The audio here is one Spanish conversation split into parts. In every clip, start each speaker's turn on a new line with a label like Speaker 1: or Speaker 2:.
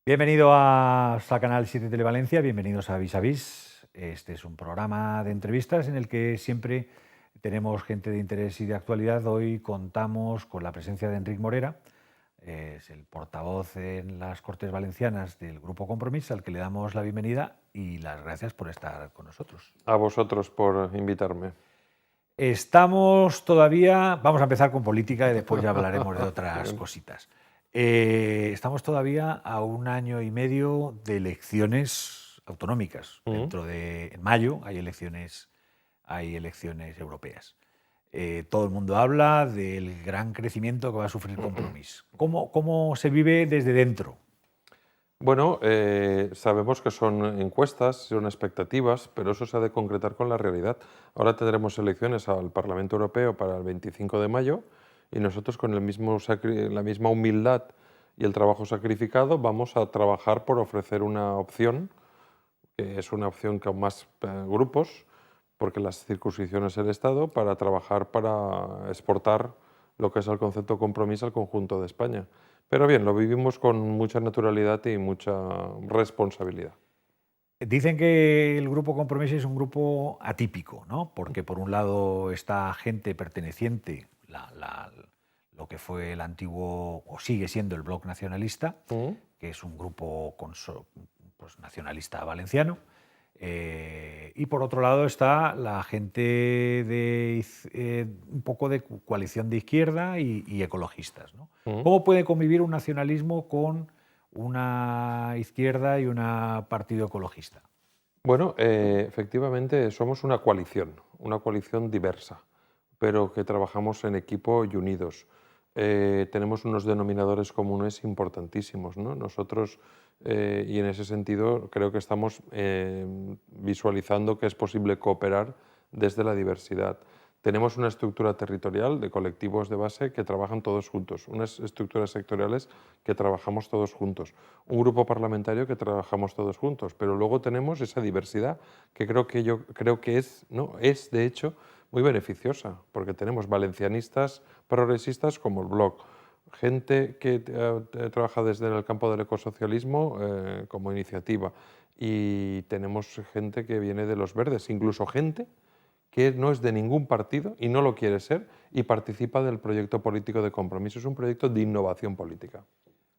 Speaker 1: Bienvenido a Canal 7 Televalencia, bienvenidos a Vis a Vis. Este es un programa de entrevistas en el que siempre tenemos gente de interés y de actualidad. Hoy contamos con la presencia de Enric Morera, es el portavoz en las Cortes Valencianas del Grupo Compromís, al que le damos la bienvenida y las gracias por estar con nosotros.
Speaker 2: A vosotros por invitarme.
Speaker 1: Estamos todavía, vamos a empezar con política y después ya hablaremos de otras cositas. Estamos todavía a 1 año y medio de elecciones autonómicas. En mayo hay elecciones europeas. Todo el mundo habla del gran crecimiento que va a sufrir Compromís. ¿Cómo se vive desde dentro?
Speaker 2: Bueno, sabemos que son encuestas, son expectativas, pero eso se ha de concretar con la realidad. Ahora tendremos elecciones al Parlamento Europeo para el 25 de mayo y nosotros con la misma humildad y el trabajo sacrificado vamos a trabajar por ofrecer una opción, que es una opción con más grupos, porque las circunscripciones del Estado, para trabajar para exportar lo que es el concepto compromiso al conjunto de España. Pero bien, lo vivimos con mucha naturalidad y mucha responsabilidad.
Speaker 1: Dicen que el Grupo Compromís es un grupo atípico, ¿no? Porque por un lado está gente perteneciente, lo que fue el antiguo, o sigue siendo el Bloc Nacionalista, que es un grupo pues, nacionalista valenciano, y por otro lado está la gente de un poco de coalición de izquierda y ecologistas, ¿no? ¿Cómo puede convivir un nacionalismo con una izquierda y un partido ecologista?
Speaker 2: Bueno, efectivamente somos una coalición diversa, pero que trabajamos en equipo y unidos. Tenemos unos denominadores comunes importantísimos, ¿no? Nosotros, y en ese sentido, creo que estamos visualizando que es posible cooperar desde la diversidad. Tenemos una estructura territorial de colectivos de base que trabajan todos juntos, unas estructuras sectoriales que trabajamos todos juntos, un grupo parlamentario que trabajamos todos juntos, pero luego tenemos esa diversidad que yo creo que es de hecho muy beneficiosa, porque tenemos valencianistas progresistas como el Bloc, gente que trabaja desde el campo del ecosocialismo como iniciativa, y tenemos gente que viene de los verdes, incluso gente que no es de ningún partido y no lo quiere ser y participa del proyecto político de Compromiso. Es un proyecto de innovación política.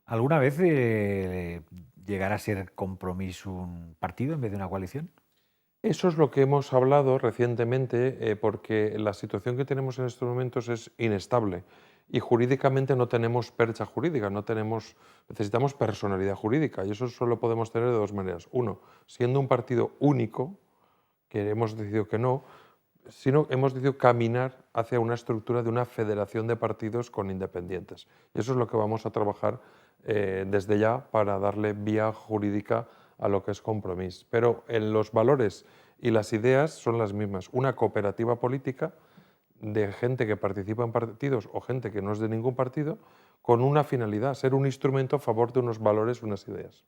Speaker 1: ¿Alguna vez llegará a ser Compromís un partido en vez de una coalición?
Speaker 2: Eso es lo que hemos hablado recientemente, porque la situación que tenemos en estos momentos es inestable y jurídicamente no tenemos percha jurídica, necesitamos personalidad jurídica, y eso solo podemos tener de dos maneras. Uno, siendo un partido único, que hemos decidido que no, sino hemos decidido caminar hacia una estructura de una federación de partidos con independientes. Y eso es lo que vamos a trabajar desde ya para darle vía jurídica a lo que es Compromís. Pero en los valores y las ideas son las mismas. Una cooperativa política de gente que participa en partidos o gente que no es de ningún partido, con una finalidad, ser un instrumento a favor de unos valores, unas ideas.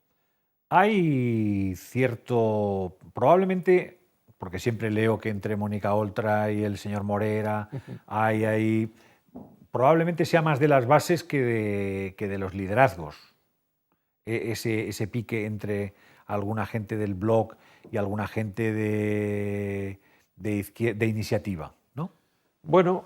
Speaker 1: Hay cierto, probablemente, porque siempre leo que entre Mónica Oltra y el señor Morera hay ahí, probablemente sea más de las bases que de los liderazgos, ese pique entre alguna gente del Bloc y alguna gente de iniciativa, ¿no?
Speaker 2: Bueno,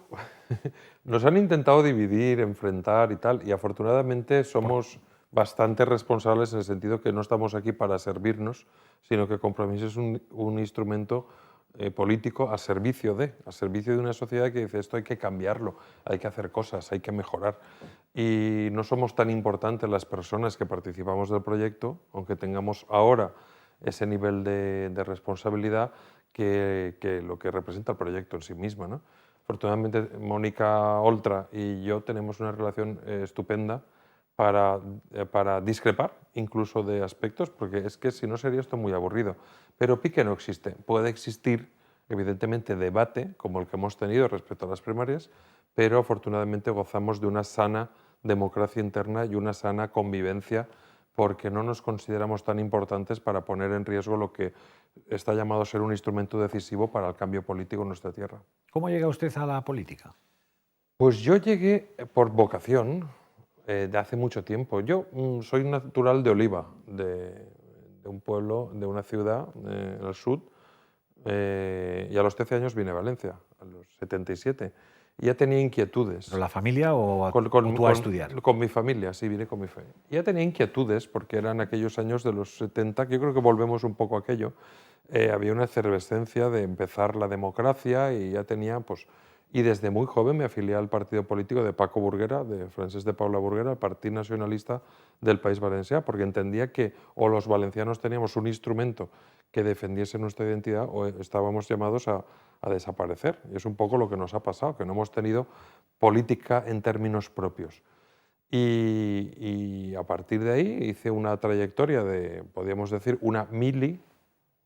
Speaker 2: nos han intentado dividir, enfrentar y tal, y afortunadamente somos bastante responsables en el sentido que no estamos aquí para servirnos, sino que Compromís es un instrumento político a servicio de una sociedad que dice esto hay que cambiarlo, hay que hacer cosas, hay que mejorar. Y no somos tan importantes las personas que participamos del proyecto, aunque tengamos ahora ese nivel de responsabilidad que lo que representa el proyecto en sí mismo, ¿no? Afortunadamente, Mónica Oltra y yo tenemos una relación estupenda para discrepar incluso de aspectos, porque es que si no sería esto muy aburrido. Pero pique no existe. Puede existir, evidentemente, debate, como el que hemos tenido respecto a las primarias, pero afortunadamente gozamos de una sana democracia interna y una sana convivencia, porque no nos consideramos tan importantes para poner en riesgo lo que está llamado a ser un instrumento decisivo para el cambio político en nuestra tierra.
Speaker 1: ¿Cómo llega usted a la política?
Speaker 2: Pues yo llegué por vocación. de hace mucho tiempo. Yo soy natural de Oliva, de un pueblo, de una ciudad en el sur, y a los 13 años vine a Valencia, a los 77. Y ya tenía inquietudes.
Speaker 1: ¿Pero la familia o,
Speaker 2: Con,
Speaker 1: o tú a estudiar?
Speaker 2: con mi familia, sí, vine con mi familia. Ya tenía inquietudes porque eran aquellos años de los 70, que yo creo que volvemos un poco a aquello. Había una efervescencia de empezar la democracia y ya tenía, pues, y desde muy joven me afilié al partido político de Paco Burguera, de Francesc de Paula Burguera, el Partido Nacionalista del País Valencià, porque entendía que o los valencianos teníamos un instrumento que defendiese nuestra identidad o estábamos llamados a desaparecer. Y es un poco lo que nos ha pasado, que no hemos tenido política en términos propios. Y a partir de ahí hice una trayectoria de, podríamos decir, una mili.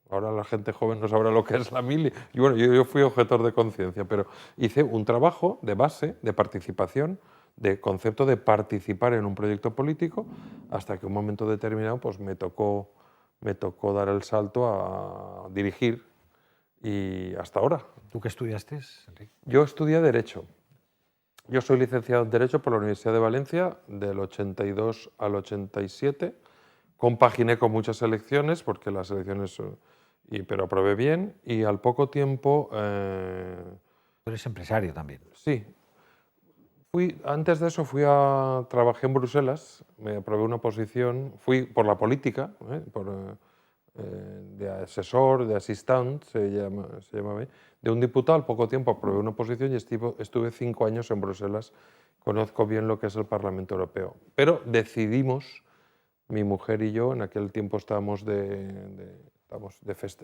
Speaker 2: Ahora la gente joven no sabrá lo que es la mili. Y bueno, yo fui objetor de conciencia, pero hice un trabajo de base, de participación, de concepto de participar en un proyecto político, hasta que un momento determinado pues me tocó dar el salto a dirigir y hasta ahora.
Speaker 1: ¿Tú qué estudiaste, Enrique?
Speaker 2: Yo estudié Derecho. Yo soy licenciado en Derecho por la Universidad de Valencia del 82 al 87. Compaginé con muchas elecciones, porque las elecciones, pero aprobé bien, y al poco tiempo...
Speaker 1: Tú eres empresario también.
Speaker 2: Sí. Antes de eso trabajé en Bruselas, me aprobé una posición, fui por la política, de asesor, de asistant, se llamaba, de un diputado. Al poco tiempo aprobé una posición y estuve 5 años en Bruselas. Conozco bien lo que es el Parlamento Europeo. Pero decidimos, mi mujer y yo, en aquel tiempo estábamos de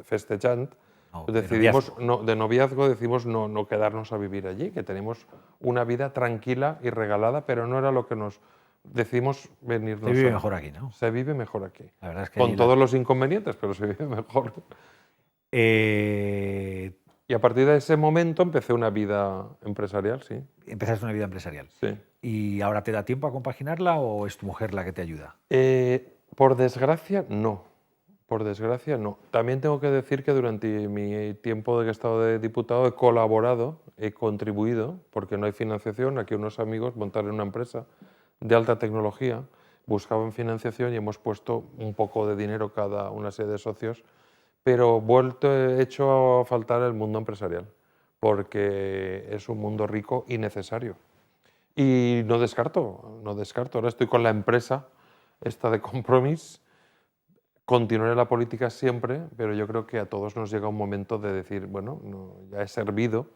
Speaker 2: festejant,
Speaker 1: No,
Speaker 2: decidimos, de noviazgo, decidimos no quedarnos a vivir allí, que tenemos una vida tranquila y regalada, pero no era lo que nos... Decidimos venirnos.
Speaker 1: Se vive mejor aquí, ¿no?
Speaker 2: Se vive mejor aquí.
Speaker 1: La verdad es que
Speaker 2: con todos los inconvenientes, pero se vive mejor. Y a partir de ese momento empecé una vida empresarial, sí.
Speaker 1: Empezaste una vida empresarial.
Speaker 2: Sí.
Speaker 1: ¿Y ahora te da tiempo a compaginarla o es tu mujer la que te ayuda?
Speaker 2: Por desgracia, no. Por desgracia, no. También tengo que decir que durante mi tiempo de que he estado de diputado he colaborado, he contribuido, porque no hay financiación. Aquí unos amigos montaron una empresa de alta tecnología, buscaban financiación y hemos puesto un poco de dinero cada una serie de socios, pero he hecho a faltar el mundo empresarial, porque es un mundo rico y necesario. Y no descarto. Ahora estoy con la empresa esta de Compromís. Continuaré la política siempre, pero yo creo que a todos nos llega un momento de decir, bueno, ya he servido,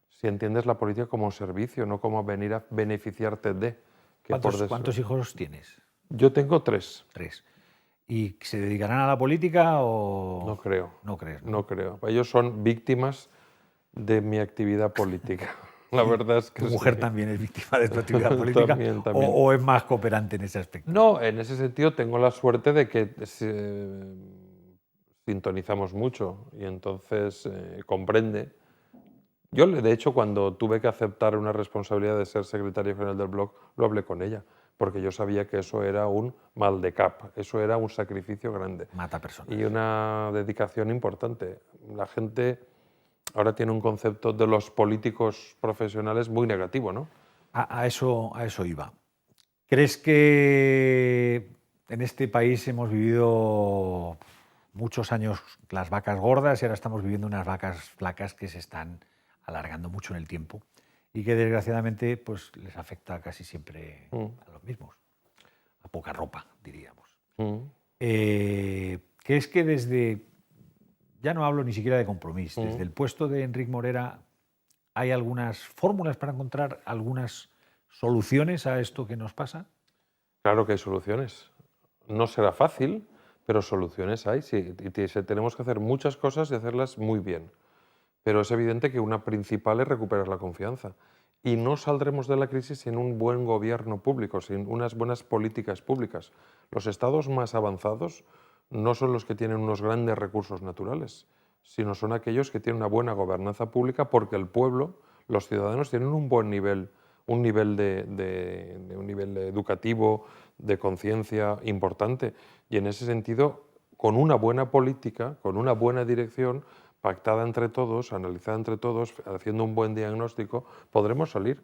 Speaker 2: si entiendes la política como servicio, no como venir a beneficiarte de.
Speaker 1: ¿Cuántos hijos tienes?
Speaker 2: Yo tengo 3.
Speaker 1: 3. ¿Y se dedicarán a la política o...?
Speaker 2: No creo.
Speaker 1: No crees, ¿no?
Speaker 2: No creo. Ellos son víctimas de mi actividad política. La verdad es que
Speaker 1: ¿Tu mujer
Speaker 2: sí.
Speaker 1: también es víctima de tu actividad política?
Speaker 2: También.
Speaker 1: ¿O es más cooperante en ese aspecto?
Speaker 2: No, en ese sentido tengo la suerte de que sintonizamos mucho y entonces comprende. Yo, de hecho, cuando tuve que aceptar una responsabilidad de ser secretario general del blog, lo hablé con ella, porque yo sabía que eso era un mal de cap, eso era un sacrificio grande.
Speaker 1: Mata personas.
Speaker 2: Y una dedicación importante. La gente ahora tiene un concepto de los políticos profesionales muy negativo, ¿no?
Speaker 1: A eso iba. ¿Crees que en este país hemos vivido muchos años las vacas gordas y ahora estamos viviendo unas vacas flacas que se están alargando mucho en el tiempo y que desgraciadamente pues, les afecta casi siempre a los mismos? A poca ropa, diríamos. ¿Crees que desde, ya no hablo ni siquiera de Compromís, desde el puesto de Enric Morera hay algunas fórmulas para encontrar algunas soluciones a esto que nos pasa?
Speaker 2: Claro que hay soluciones. No será fácil, pero soluciones hay. Sí, tenemos que hacer muchas cosas y hacerlas muy bien. Pero es evidente que una principal es recuperar la confianza. Y no saldremos de la crisis sin un buen gobierno público, sin unas buenas políticas públicas. Los estados más avanzados no son los que tienen unos grandes recursos naturales, sino son aquellos que tienen una buena gobernanza pública porque el pueblo, los ciudadanos, tienen un buen nivel, un nivel educativo, de conciencia importante. Y en ese sentido, con una buena política, con una buena dirección, pactada entre todos, analizada entre todos, haciendo un buen diagnóstico, podremos salir.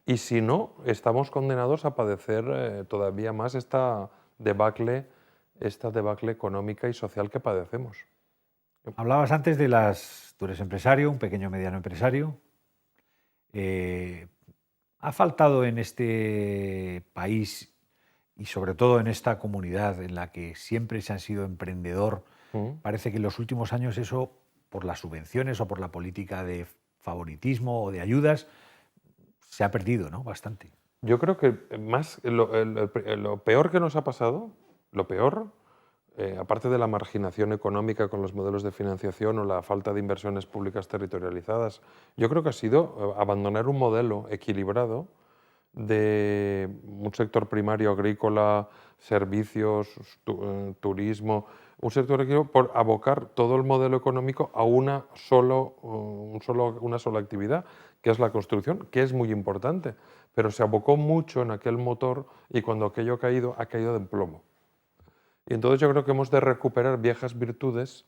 Speaker 2: y si no, estamos condenados a padecer todavía más esta debacle económica y social que padecemos.
Speaker 1: Hablabas antes de tú eres empresario, un pequeño mediano empresario. ¿Ha faltado en este país y sobre todo en esta comunidad en la que siempre se han sido emprendedor?
Speaker 2: Mm.
Speaker 1: Parece que en los últimos años eso, por las subvenciones o por la política de favoritismo o de ayudas, se ha perdido, ¿no? Bastante.
Speaker 2: Yo creo que más lo peor que nos ha pasado, lo peor, aparte de la marginación económica con los modelos de financiación o la falta de inversiones públicas territorializadas, yo creo que ha sido abandonar un modelo equilibrado de un sector primario agrícola, servicios, turismo, un sector equilibrado por abocar todo el modelo económico a una sola actividad, que es la construcción, que es muy importante, pero se abocó mucho en aquel motor y cuando aquello ha caído de plomo. Y entonces yo creo que hemos de recuperar viejas virtudes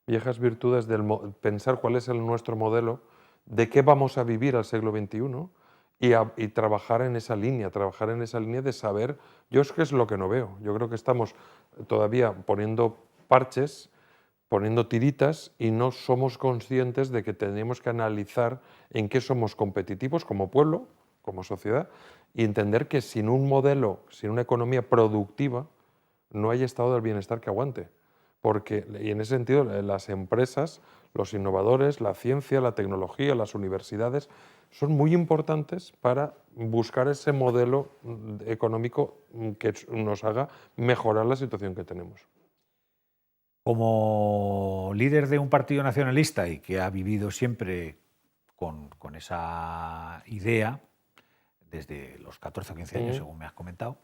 Speaker 2: del pensar cuál es nuestro modelo, de qué vamos a vivir al siglo XXI y trabajar en esa línea de saber, yo es que es lo que no veo, yo creo que estamos todavía poniendo parches, poniendo tiritas y no somos conscientes de que tenemos que analizar en qué somos competitivos como pueblo, como sociedad, y entender que sin un modelo, sin una economía productiva, no hay estado del bienestar que aguante. Y en ese sentido, las empresas, los innovadores, la ciencia, la tecnología, las universidades, son muy importantes para buscar ese modelo económico que nos haga mejorar la situación que tenemos.
Speaker 1: Como líder de un partido nacionalista y que ha vivido siempre con esa idea, desde los 14 o 15 años,
Speaker 2: Mm.
Speaker 1: según me has comentado,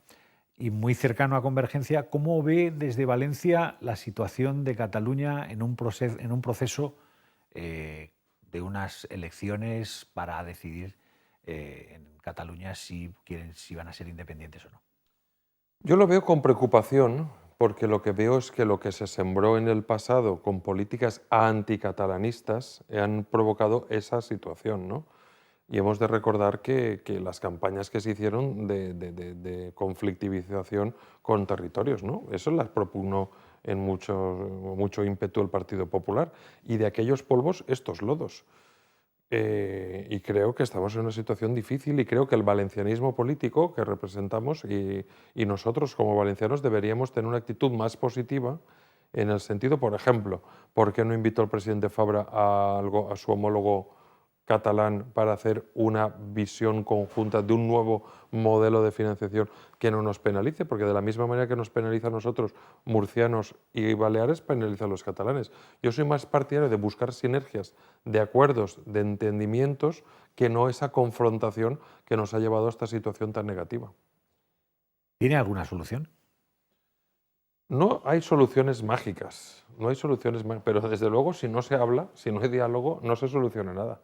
Speaker 1: y muy cercano a Convergencia, ¿cómo ve desde Valencia la situación de Cataluña en un proceso de unas elecciones para decidir en Cataluña si van a ser independientes o no?
Speaker 2: Yo lo veo con preocupación, porque lo que veo es que lo que se sembró en el pasado con políticas anticatalanistas han provocado esa situación, ¿no? Y hemos de recordar que las campañas que se hicieron de conflictivización con territorios, ¿no? Eso las propugnó en mucho ímpetu el Partido Popular. Y de aquellos polvos, estos lodos. Y creo que estamos en una situación difícil y creo que el valencianismo político que representamos y nosotros como valencianos deberíamos tener una actitud más positiva en el sentido, por ejemplo, ¿por qué no invitó el presidente Fabra a su homólogo catalán para hacer una visión conjunta de un nuevo modelo de financiación que no nos penalice? Porque de la misma manera que nos penaliza a nosotros, murcianos y baleares, penaliza a los catalanes. Yo soy más partidario de buscar sinergias, de acuerdos, de entendimientos, que no esa confrontación que nos ha llevado a esta situación tan negativa.
Speaker 1: ¿Tiene alguna solución?
Speaker 2: No hay soluciones mágicas, no hay soluciones mágicas, pero desde luego si no se habla, si no hay diálogo, no se soluciona nada.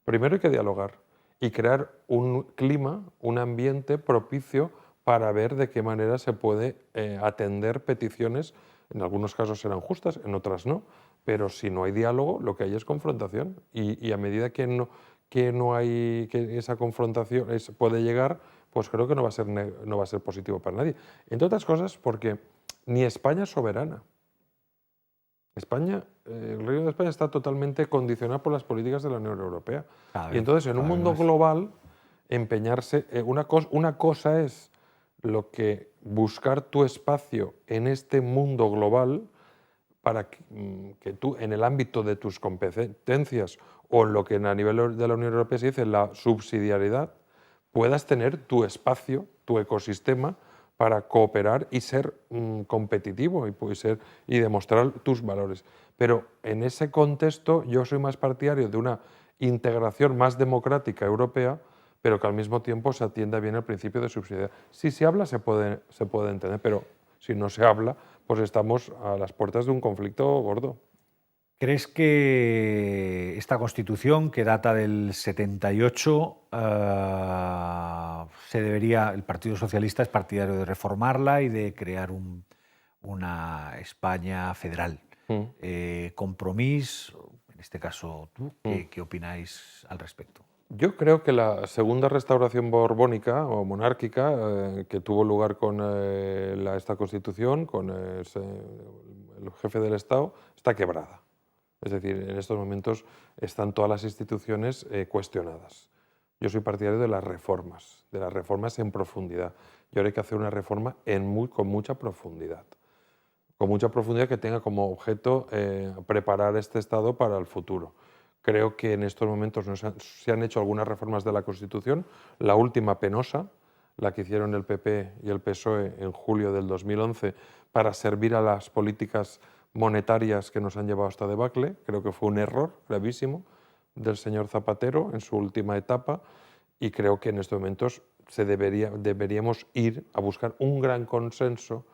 Speaker 2: Primero hay que dialogar y crear un clima, un ambiente propicio para ver de qué manera se puede atender peticiones. En algunos casos serán justas, en otras no, pero si no hay diálogo, lo que hay es confrontación. Y a medida que esa confrontación puede llegar, pues creo que no va a ser positivo para nadie. Entre otras cosas porque ni España es soberana. El Reino de España está totalmente condicionado por las políticas de la Unión Europea. Y entonces, en un
Speaker 1: Cada vez
Speaker 2: mundo
Speaker 1: más.
Speaker 2: global, empeñarse, una cosa es buscar tu espacio en este mundo global para que tú, en el ámbito de tus competencias o en lo que a nivel de la Unión Europea se dice la subsidiariedad, puedas tener tu espacio, tu ecosistema para cooperar y ser competitivo y demostrar tus valores. Pero en ese contexto yo soy más partidario de una integración más democrática europea, pero que al mismo tiempo se atienda bien el principio de subsidiariedad. Si se habla se puede entender, pero si no se habla, pues estamos a las puertas de un conflicto gordo.
Speaker 1: ¿Crees que esta Constitución, que data del 78, el Partido Socialista es partidario de reformarla y de crear una España federal?
Speaker 2: Mm.
Speaker 1: Compromís, en este caso tú,
Speaker 2: Mm.
Speaker 1: ¿qué opináis al respecto?
Speaker 2: Yo creo que la segunda restauración borbónica o monárquica que tuvo lugar con esta Constitución, con el jefe del Estado, está quebrada. Es decir, en estos momentos están todas las instituciones cuestionadas. Yo soy partidario de las reformas en profundidad. Y ahora hay que hacer una reforma con mucha profundidad. Con mucha profundidad que tenga como objeto preparar este Estado para el futuro. Creo que en estos momentos se han hecho algunas reformas de la Constitución, la última penosa, la que hicieron el PP y el PSOE en julio del 2011 para servir a las políticas monetarias que nos han llevado hasta debacle. Creo que fue un error gravísimo del señor Zapatero en su última etapa y creo que en estos momentos deberíamos ir a buscar un gran consenso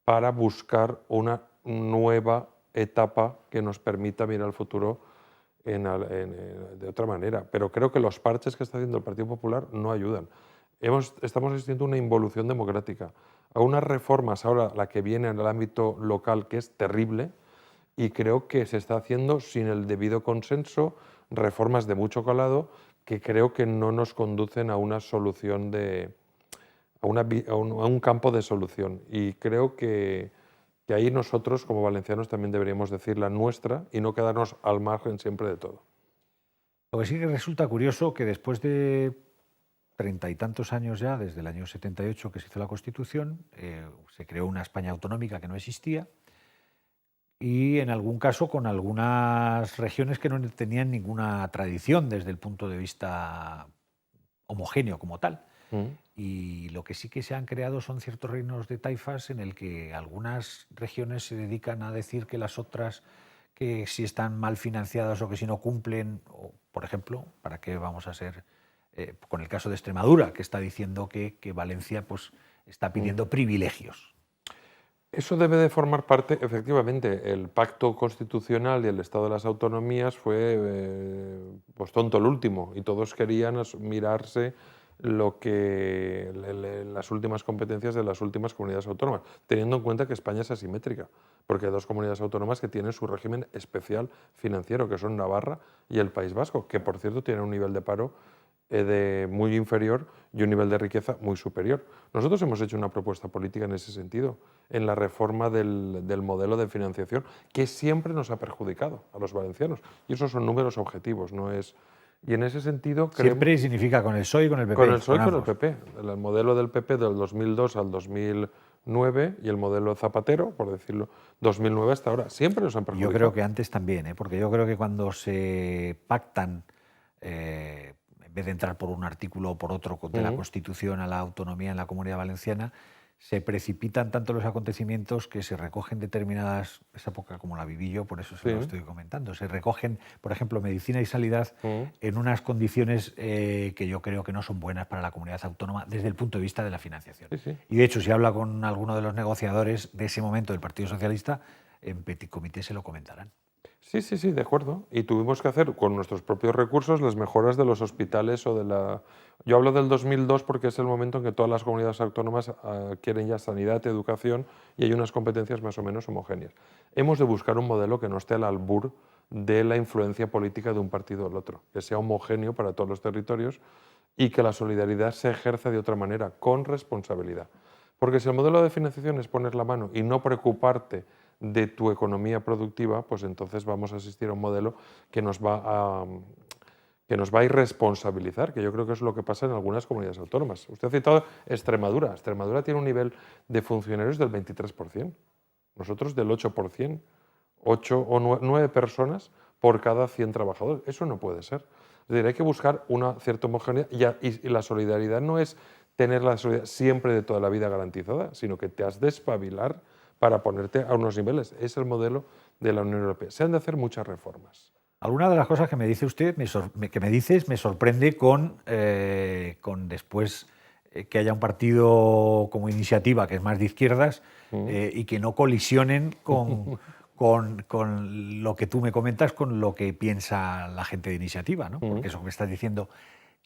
Speaker 2: para buscar una nueva etapa que nos permita mirar al futuro de otra manera. Pero creo que los parches que está haciendo el Partido Popular no ayudan. Estamos asistiendo a una involución democrática, a unas reformas ahora, la que viene en el ámbito local, que es terrible, y creo que se está haciendo sin el debido consenso, reformas de mucho calado, que creo que no nos conducen a una solución a un campo de solución. Y creo que ahí nosotros, como valencianos, también deberíamos decir la nuestra y no quedarnos al margen siempre de todo.
Speaker 1: Lo que sí que resulta curioso que después de 30 y tantos años ya, desde el año 78 que se hizo la Constitución, se creó una España autonómica que no existía y en algún caso con algunas regiones que no tenían ninguna tradición desde el punto de vista homogéneo como tal. Y lo que sí que se han creado son ciertos reinos de taifas en el que algunas regiones se dedican a decir que las otras, que si están mal financiadas o que si no cumplen, o, por ejemplo, ¿para qué vamos a ser? Con el caso de Extremadura, que está diciendo que Valencia pues, está pidiendo privilegios.
Speaker 2: Eso debe de formar parte, efectivamente, el pacto constitucional y el Estado de las Autonomías fue pues tonto el último y todos querían mirarse las últimas competencias de las últimas comunidades autónomas, teniendo en cuenta que España es asimétrica, porque hay dos comunidades autónomas que tienen su régimen especial financiero, que son Navarra y el País Vasco, que por cierto tienen un nivel de paro muy inferior y un nivel de riqueza muy superior. Nosotros hemos hecho una propuesta política en ese sentido, en la reforma del modelo de financiación, que siempre nos ha perjudicado a los valencianos. Y esos son números objetivos, no es... Y en ese sentido...
Speaker 1: Siempre significa con el PSOE y con el PP.
Speaker 2: Con el PSOE y con el PP. El modelo del PP del 2002 al 2009 y el modelo Zapatero, por decirlo, 2009 hasta ahora, siempre nos han perjudicado.
Speaker 1: Yo creo que antes también, porque yo creo que cuando se pactan... en vez de entrar por un artículo o por otro de la Constitución a la autonomía en la Comunidad Valenciana, se precipitan tanto los acontecimientos que se recogen determinadas, esa época como la viví yo, por eso se lo estoy comentando, se recogen, por ejemplo, medicina y sanidad en unas condiciones que yo creo que no son buenas para la comunidad autónoma desde el punto de vista de la financiación. Y de hecho, si habla con alguno de los negociadores de ese momento del Partido Socialista, en Petit Comité se lo comentarán.
Speaker 2: Sí, de acuerdo. Y tuvimos que hacer con nuestros propios recursos las mejoras de los hospitales o de la... Yo hablo del 2002 porque es el momento en que todas las comunidades autónomas quieren ya sanidad, educación y hay unas competencias más o menos homogéneas. Hemos de buscar un modelo que no esté al albur de la influencia política de un partido o del otro, que sea homogéneo para todos los territorios y que la solidaridad se ejerza de otra manera, con responsabilidad. Porque si el modelo de financiación es poner la mano y no preocuparte de tu economía productiva, pues entonces vamos a asistir a un modelo que nos va a irresponsabilizar, que yo creo que es lo que pasa en algunas comunidades autónomas. Usted ha citado Extremadura. Extremadura tiene un nivel de funcionarios del 23%, nosotros del 8%, 8 o 9 personas por cada 100 trabajadores. Eso no puede ser. Es decir, hay que buscar una cierta homogeneidad y la solidaridad no es tener la solidaridad siempre de toda la vida garantizada, sino que te has de espabilar para ponerte a unos niveles. Es el modelo de la Unión Europea. Se han de hacer muchas reformas.
Speaker 1: Alguna de las cosas que me dice usted, que me dices, me sorprende con después que haya un partido como Iniciativa, que es más de izquierdas, y que no colisionen con lo que tú me comentas, con lo que piensa la gente de Iniciativa, ¿no? Porque eso que me estás diciendo,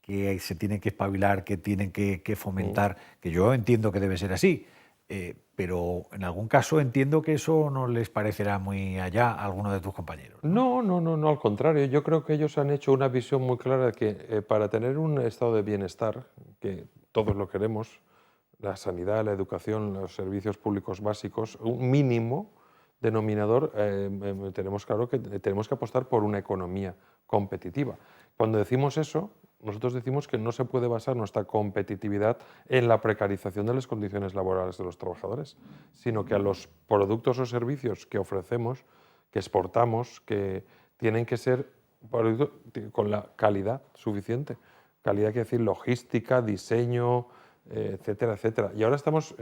Speaker 1: que se tienen que espabilar, que tienen que fomentar, que yo entiendo que debe ser así, Pero en algún caso entiendo que eso no les parecerá muy allá a alguno de tus compañeros, ¿no?
Speaker 2: No, no, no, no, al contrario. Yo creo que ellos han hecho una visión muy clara de que para tener un estado de bienestar, que todos lo queremos, la sanidad, la educación, los servicios públicos básicos, un mínimo denominador, tenemos claro que tenemos que apostar por una economía competitiva. Cuando decimos eso, nosotros decimos que no se puede basar nuestra competitividad en la precarización de las condiciones laborales de los trabajadores, sino que a los productos o servicios que ofrecemos, que exportamos, que tienen que ser productos con la calidad suficiente. Calidad quiere decir logística, diseño, etcétera, etcétera. Y ahora estamos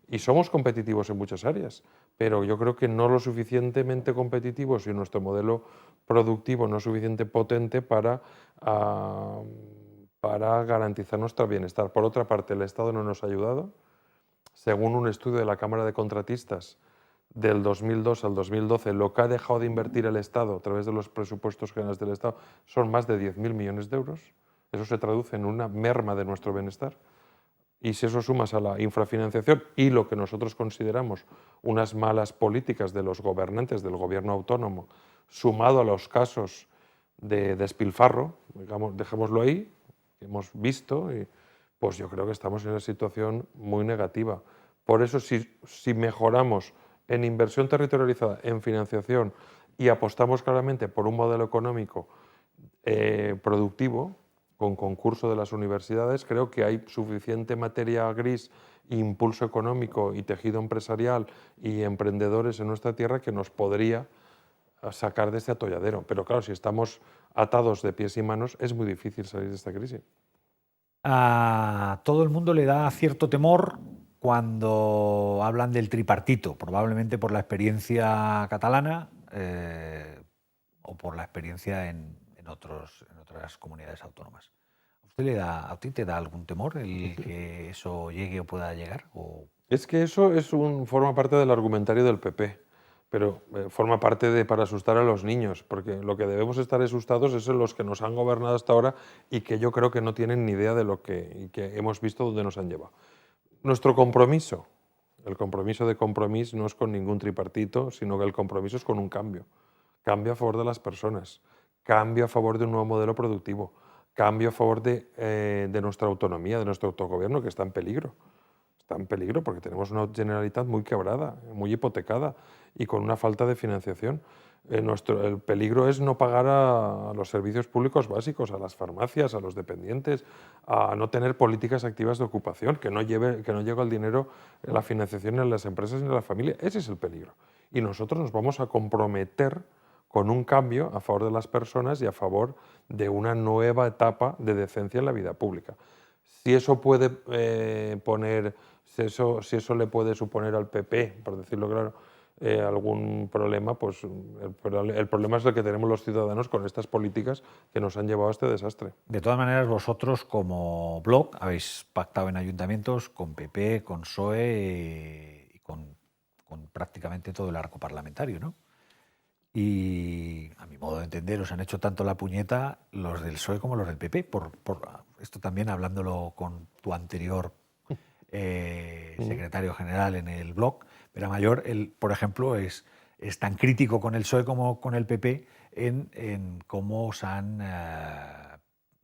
Speaker 2: y somos competitivos en muchas áreas, pero yo creo que no lo suficientemente competitivos y nuestro modelo productivo no es suficiente potente para garantizar nuestro bienestar. Por otra parte, el Estado no nos ha ayudado. Según un estudio de la Cámara de Contratistas del 2002 al 2012, lo que ha dejado de invertir el Estado a través de los presupuestos generales del Estado son más de 10.000 millones de euros. Eso se traduce en una merma de nuestro bienestar. Y si eso sumas a la infrafinanciación y lo que nosotros consideramos unas malas políticas de los gobernantes del gobierno autónomo, sumado a los casos de despilfarro, digamos, dejémoslo ahí, que hemos visto, pues yo creo que estamos en una situación muy negativa. Por eso, si mejoramos en inversión territorializada, en financiación, y apostamos claramente por un modelo económico productivo, con concurso de las universidades, creo que hay suficiente materia gris, impulso económico y tejido empresarial y emprendedores en nuestra tierra que nos podría sacar de este atolladero. Pero claro, si estamos atados de pies y manos, es muy difícil salir de esta crisis.
Speaker 1: A todo el mundo le da cierto temor cuando hablan del tripartito, probablemente por la experiencia catalana o por la experiencia en otras comunidades autónomas. ¿A ti te da algún temor el que eso llegue o pueda llegar?
Speaker 2: Es que eso forma parte del argumentario del PP, pero forma parte para asustar a los niños, porque lo que debemos estar asustados es en los que nos han gobernado hasta ahora y que yo creo que no tienen ni idea de y que hemos visto dónde nos han llevado. Nuestro compromiso, el compromiso de Compromís no es con ningún tripartito, sino que el compromiso es con un cambio. Cambio a favor de las personas, cambio a favor de un nuevo modelo productivo, cambio a favor de nuestra autonomía, de nuestro autogobierno, que está en peligro. Está en peligro porque tenemos una Generalitat muy quebrada, muy hipotecada y con una falta de financiación. El peligro es no pagar a los servicios públicos básicos, a las farmacias, a los dependientes, a no tener políticas activas de ocupación, que no llegue el dinero, la financiación en las empresas ni en la familia. Ese es el peligro. Y nosotros nos vamos a comprometer con un cambio a favor de las personas y a favor de una nueva etapa de decencia en la vida pública. Si eso puede si eso le puede suponer al PP, por decirlo claro, algún problema, pues el problema es el que tenemos los ciudadanos con estas políticas que nos han llevado a este desastre.
Speaker 1: De todas maneras, vosotros como Bloc habéis pactado en ayuntamientos con PP, con PSOE y con prácticamente todo el arco parlamentario, ¿no? Y a mi modo de entender, os han hecho tanto la puñeta los del PSOE como los del PP, por esto también hablándolo con tu anterior secretario general en el Bloc, Peramayor, él, por ejemplo, es tan crítico con el PSOE como con el PP en cómo os han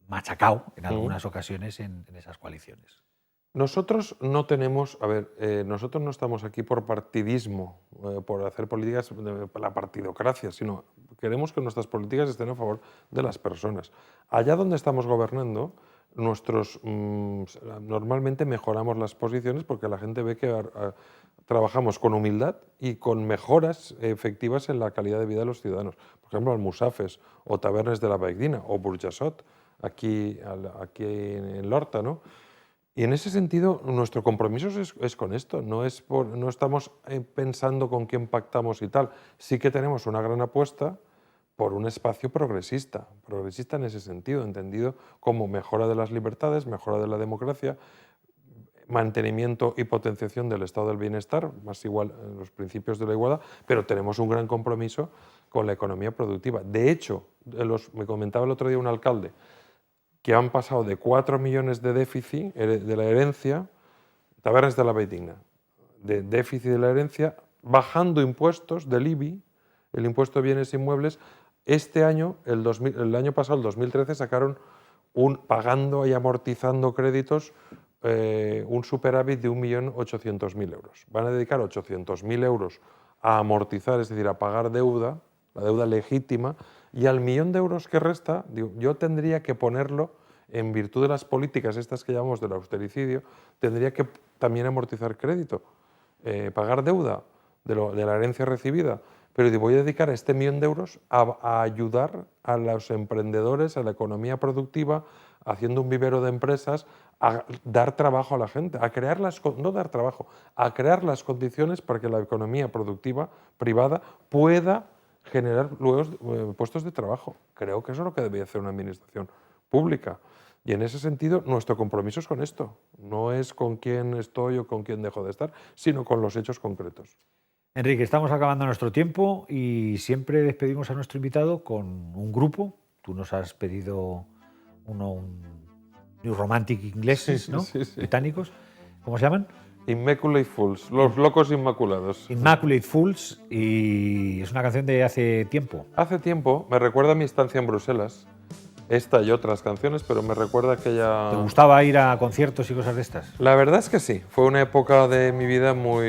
Speaker 1: machacado en algunas ocasiones en esas coaliciones.
Speaker 2: Nosotros no tenemos, nosotros no estamos aquí por partidismo, por hacer políticas, por la partidocracia, sino queremos que nuestras políticas estén a favor de las personas. Allá donde estamos gobernando, normalmente mejoramos las posiciones porque la gente ve que trabajamos con humildad y con mejoras efectivas en la calidad de vida de los ciudadanos. Por ejemplo, Almusafes o Tabernes de la Baigdina o Burjassot, aquí en Lorta, ¿no? Y en ese sentido, nuestro compromiso es con esto, no estamos pensando con quién pactamos y tal. Sí que tenemos una gran apuesta por un espacio progresista en ese sentido, entendido como mejora de las libertades, mejora de la democracia, mantenimiento y potenciación del estado del bienestar, más igual los principios de la igualdad, pero tenemos un gran compromiso con la economía productiva. De hecho, me comentaba el otro día un alcalde, que han pasado de 4 millones de déficit de la herencia, Tabernas de la Valldigna, de déficit de la herencia, bajando impuestos del IBI, el impuesto de bienes inmuebles. Este año, el año pasado, el 2013, sacaron pagando y amortizando créditos un superávit de 1.800.000 euros. Van a dedicar 800.000 euros a amortizar, es decir, a pagar deuda, la deuda legítima, y al 1.000.000 de euros que resta, digo, yo tendría que ponerlo, en virtud de las políticas estas que llamamos del austericidio, tendría que también amortizar crédito, pagar deuda de la herencia recibida. Pero voy a dedicar este 1.000.000 de euros a ayudar a los emprendedores, a la economía productiva, haciendo un vivero de empresas, a dar trabajo a la gente, a crear no dar trabajo, a crear las condiciones para que la economía productiva privada pueda generar luego puestos de trabajo. Creo que eso es lo que debería hacer una administración pública. Y en ese sentido, nuestro compromiso es con esto. No es con quién estoy o con quién dejo de estar, sino con los hechos concretos.
Speaker 1: Enrique, estamos acabando nuestro tiempo y siempre despedimos a nuestro invitado con un grupo. Tú nos has pedido un New Romantic ingleses, ¿no?
Speaker 2: Sí.
Speaker 1: Británicos. ¿Cómo se llaman?
Speaker 2: Immaculate Fools, los locos inmaculados.
Speaker 1: Immaculate Fools, y es una canción de hace tiempo.
Speaker 2: Hace tiempo, me recuerda a mi estancia en Bruselas, esta y otras canciones, pero me recuerda aquella...
Speaker 1: ¿Te gustaba ir a conciertos y cosas de estas?
Speaker 2: La verdad es que sí, fue una época de mi vida muy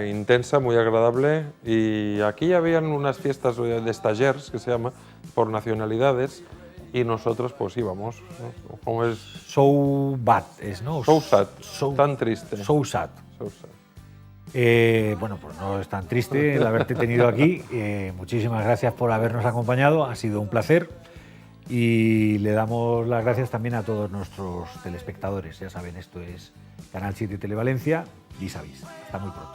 Speaker 2: intensa, muy agradable, y aquí habían unas fiestas de stagiaires, que se llama, por nacionalidades, y nosotros pues íbamos, ¿no? Como es...
Speaker 1: So Bad es, ¿no?
Speaker 2: So sad, tan triste.
Speaker 1: So Sad.
Speaker 2: So sad.
Speaker 1: Bueno, pues no es tan triste el haberte tenido aquí. Muchísimas gracias por habernos acompañado, ha sido un placer. Y le damos las gracias también a todos nuestros telespectadores. Ya saben, esto es Canal 7 Televalencia, Vis a Vis. Hasta muy pronto.